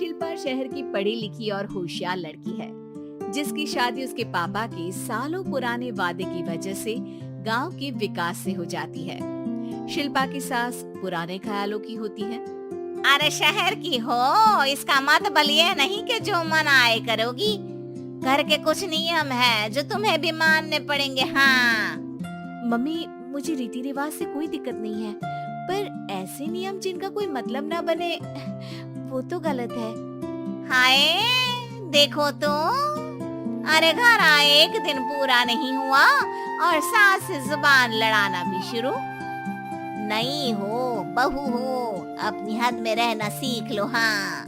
शिल्पा शहर की पढ़ी लिखी और होशियार लड़की है, जिसकी शादी उसके पापा के सालों पुराने वादे की वजह से गांव के विकास से हो जाती है। शिल्पा की सास पुराने ख्यालों की होती है। अरे शहर की हो, इसका मतलब ये नहीं कि जो मन आए करोगी। घर के कुछ नियम है जो तुम्हें भी मानने पड़ेंगे। हाँ मम्मी, मुझे रीति रिवाज से कोई दिक्कत नहीं है, पर ऐसे नियम जिनका कोई मतलब ना बने वो तो गलत है। हाय देखो तो, अरे घर आए एक दिन पूरा नहीं हुआ और सास से जुबान लड़ाना भी शुरू। नहीं हो, बहू हो, अपनी हद में रहना सीख लो। हाँ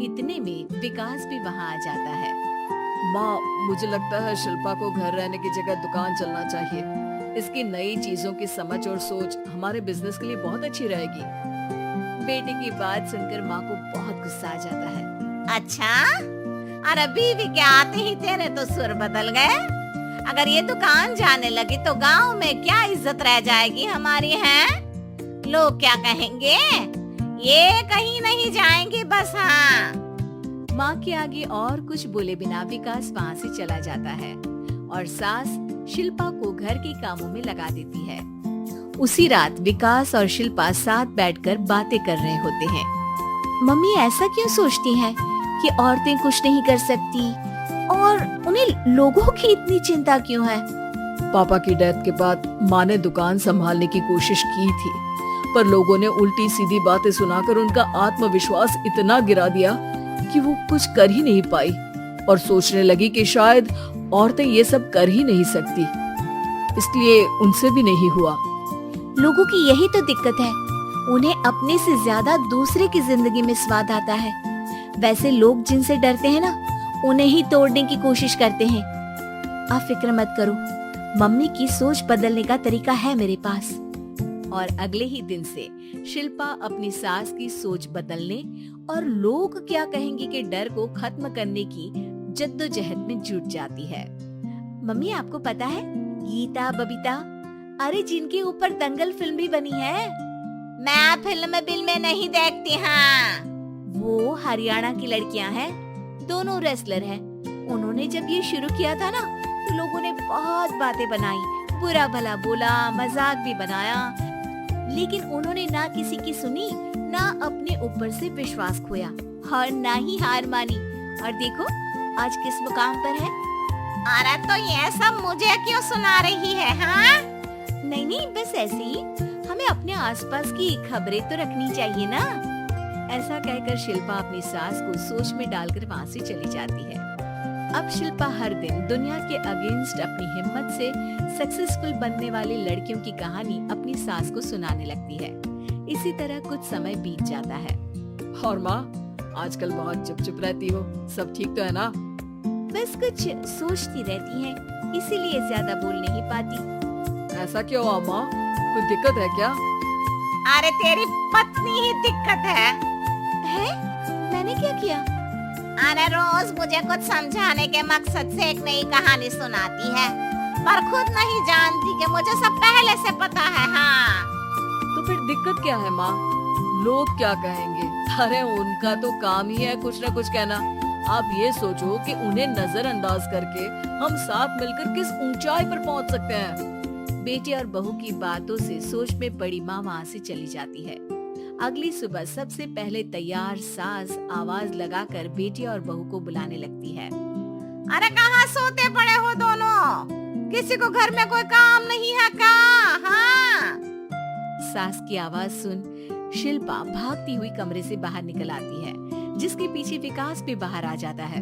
इतने में विकास भी वहाँ आ जाता है। माँ, मुझे लगता है शिल्पा को घर रहने की जगह दुकान चलना चाहिए। इसकी नई चीजों की समझ और सोच हमारे बिजनेस के लिए बहुत अच्छी रहेगी। बेटे की बात सुनकर माँ को बहुत गुस्सा आ जाता है। अच्छा, अरे बीवी के आते ही तेरे तो सुर बदल गए। अगर ये दुकान जाने लगी तो गांव में क्या इज्जत रह जाएगी हमारी है? लोग क्या कहेंगे? ये कहीं नहीं जाएंगे बस। हाँ माँ के आगे और कुछ बोले बिना विकास वहाँ से चला जाता है और सास शिल्पा को घर के कामों में लगा देती है। उसी रात विकास और शिल्पा साथ बैठकर बातें कर रहे होते हैं। मम्मी ऐसा क्यों सोचती हैं कि औरतें कुछ नहीं कर सकती और उन्हें लोगों की इतनी चिंता क्यों है? पापा की डेथ के बाद माँ ने दुकान संभालने की कोशिश की थी, पर लोगों ने उल्टी सीधी बातें सुनाकर उनका आत्मविश्वास इतना गिरा दिया कि वो कुछ कर ही नहीं पाई और सोचने लगी कि शायद औरतें ये सब कर ही नहीं सकती, इसलिए उनसे भी नहीं हुआ। लोगों की यही तो दिक्कत है, उन्हें अपने से ज्यादा दूसरे की जिंदगी में स्वाद आता है। वैसे लोग जिनसे डरते हैं ना, उन्हें ही तोड़ने की कोशिश करते हैं। आप फिक्र मत करो, मम्मी की सोच बदलने का तरीका है मेरे पास। और अगले ही दिन से शिल्पा अपनी सास की सोच बदलने और लोग क्या कहेंगे के डर को खत्म करने की जद्दोजहद में जुट जाती है। मम्मी, आपको पता है गीता, बबीता, अरे जिनके ऊपर दंगल फिल्म भी बनी है। मैं फिल्म बिल में नहीं देखती। हाँ वो हरियाणा की लड़कियां हैं, दोनों रेसलर हैं। उन्होंने जब ये शुरू किया था ना, तो लोगों ने बहुत बातें बनाई, बुरा भला बोला, मजाक भी बनाया, लेकिन उन्होंने ना किसी की सुनी, ना अपने ऊपर से विश्वास खोया और ना ही हार मानी। और देखो आज किस मुकाम पर है। अरे तो ये सब मुझे क्यों सुना रही है? हाँ नहीं, बस ऐसे ही हमें अपने आसपास की खबरें तो रखनी चाहिए ना। ऐसा कहकर शिल्पा अपनी सास को सोच में डालकर वहाँ से चली जाती है। अब शिल्पा हर दिन दुनिया के अगेंस्ट अपनी हिम्मत से सक्सेसफुल बनने वाली लड़कियों की कहानी अपनी सास को सुनाने लगती है। इसी तरह कुछ समय बीत जाता है। और माँ, आजकल बहुत चुप चुप रहती हो, सब ठीक तो है ना? बस कुछ सोचती रहती हैं, इसीलिए ज्यादा बोल नहीं पाती। ऐसा क्यों हुआ माँ? कोई दिक्कत है क्या? अरे तेरी पत्नी ही दिक्कत है। मैंने क्या किया? अरे रोज मुझे कुछ समझाने के मकसद से एक नई कहानी सुनाती है, पर खुद नहीं जानती कि मुझे सब पहले से पता है। हाँ तो फिर दिक्कत क्या है माँ? लोग क्या कहेंगे? अरे उनका तो काम ही है कुछ न कुछ कहना। आप ये सोचो कि उन्हें नजरअंदाज करके हम साथ मिलकर किस ऊंचाई पर पहुंच सकते हैं। बेटे और बहू की बातों से सोच में पड़ी माँ वहाँ से चली जाती है। अगली सुबह सबसे पहले तैयार सास आवाज लगाकर बेटे और बहू को बुलाने लगती है। अरे कहाँ सोते पड़े हो दोनों? किसी को घर में कोई काम नहीं है क्या? हाँ सास की आवाज सुन शिल्पा भागती हुई कमरे से बाहर निकल आती है, जिसके पीछे विकास भी बाहर आ जाता है।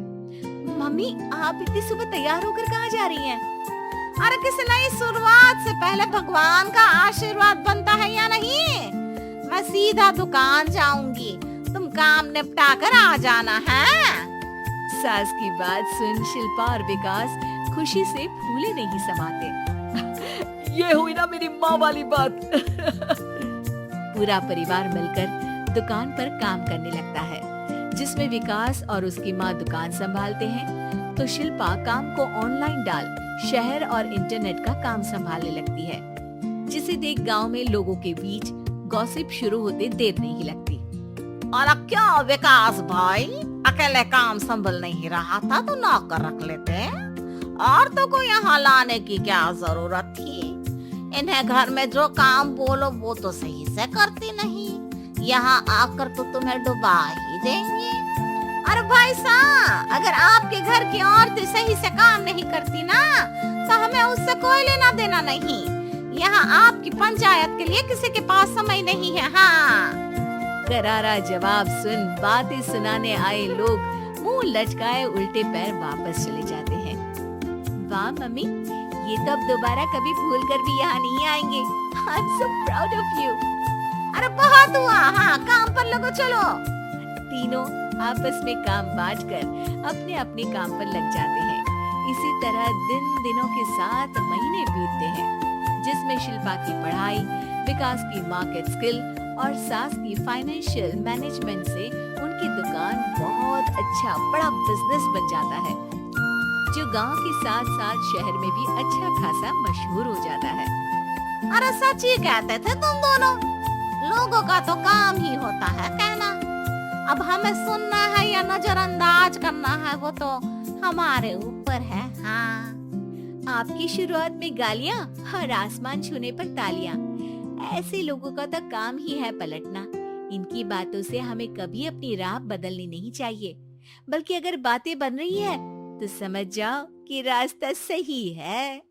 मम्मी, आप इतनी सुबह तैयार होकर कहाँ जा रही हैं? अरे किसी नई शुरुआत से पहले भगवान का आशीर्वाद बनता है या नहीं? मैं सीधा दुकान जाऊंगी, तुम काम निपटा कर आ जाना है। सास की बात सुन शिल्पा और विकास खुशी से फूले नहीं समाते। ये हुई ना मेरी माँ वाली बात। पूरा परिवार मिलकर दुकान पर काम करने लगता है, जिसमें विकास और उसकी माँ दुकान संभालते हैं, तो शिल्पा काम को ऑनलाइन डाल शहर और इंटरनेट का काम संभालने लगती है, जिसे देख गांव में लोगों के बीच गॉसिप शुरू होते देर नहीं लगती। और क्या विकास भाई, अकेले काम संभल नहीं रहा था तो नौकर रख लेते, और तो को यहाँ लाने की क्या जरूरत थी। इन्हें घर में जो काम बोलो वो तो सही से करती नहीं, यहाँ आकर तो तुम्हें डुबा ही देंगे। अरे भाई साहब, अगर आपके घर की औरतें सही से काम नहीं करती ना तो हमें उससे कोई लेना देना नहीं। यहाँ आपकी पंचायत के लिए किसी के पास समय नहीं है। हाँ, करारा जवाब सुन बातें सुनाने आए लोग मुंह लटकाए उल्टे पैर वापस चले जाते हैं। वाह मम्मी, ये तो अब दोबारा कभी भूल कर भी यहाँ नहीं आएंगे। I am so proud of you. अरे बहुत हुआ, हाँ काम पर लगो चलो। तीनों आपस में काम बांटकर अपने अपने काम पर लग जाते हैं। इसी तरह दिनों के साथ महीने बीतते हैं, जिसमें शिल्पा की पढ़ाई, विकास की मार्केट स्किल और सास की फाइनेंशियल मैनेजमेंट से उनकी दुकान बहुत अच्छा बड़ा बिजनेस बन जाता है, जो गांव के साथ साथ शहर में भी अच्छा खासा मशहूर हो जाता है। अरे सच ही कहते थे तुम दोनों, लोगों का तो काम ही होता है कहना। अब हमें सुनना है या नजरअंदाज करना है वो तो हमारे ऊपर है। हाँ, आपकी शुरुआत में गालियां और आसमान छूने पर तालियां, ऐसे लोगों का तो काम ही है पलटना। इनकी बातों से हमें कभी अपनी राह बदलनी नहीं चाहिए, बल्कि अगर बातें बन रही है तो समझ जाओ कि रास्ता सही है।